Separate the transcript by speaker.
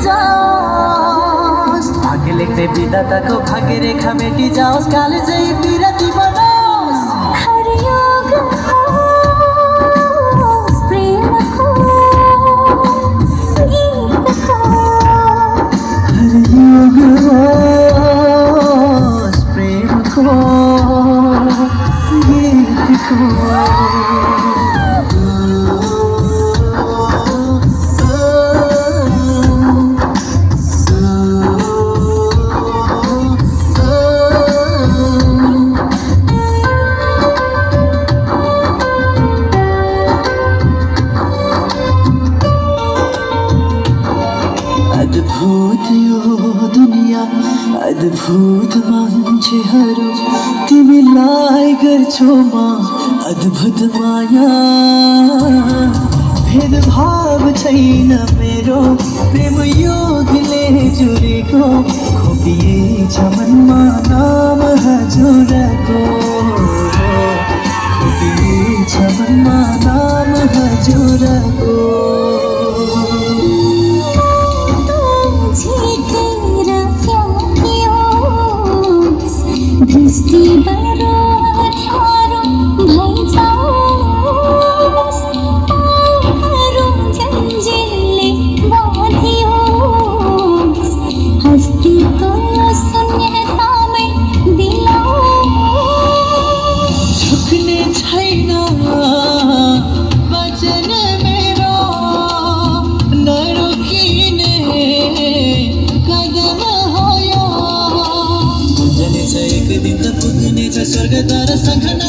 Speaker 1: जाओस् भाग्य लेख्ने विधाताको भाग्य रेखा मेटी जाओस् कालेजै बिराती बनोस्
Speaker 2: हरियोग होस् प्रेमको गीतको
Speaker 1: हरियोग होस् प्रेमको गीतको अद्भुत यो दुनिया अद्भुत मान्छेहरू तिमीलाई गर्छौ म अद्भुत माया भेदभाव छैन मेरो प्रेम योगले जुरेको खोपिएछ मनमा नाम हजुरको खोपिएछ मनमा नाम हजुरको
Speaker 2: दृष्टि बडो ठाडो भइजाओस् तारो जन्जिरले बाँधियोस् अस्तित्व शून्यतामै दिलाओस्
Speaker 1: झुक्ने छैन वचन मेरो नरोकिने कदम हो यो पुग्नेछ एक दिन त पुग्नेछ स्वर्ग तर सघना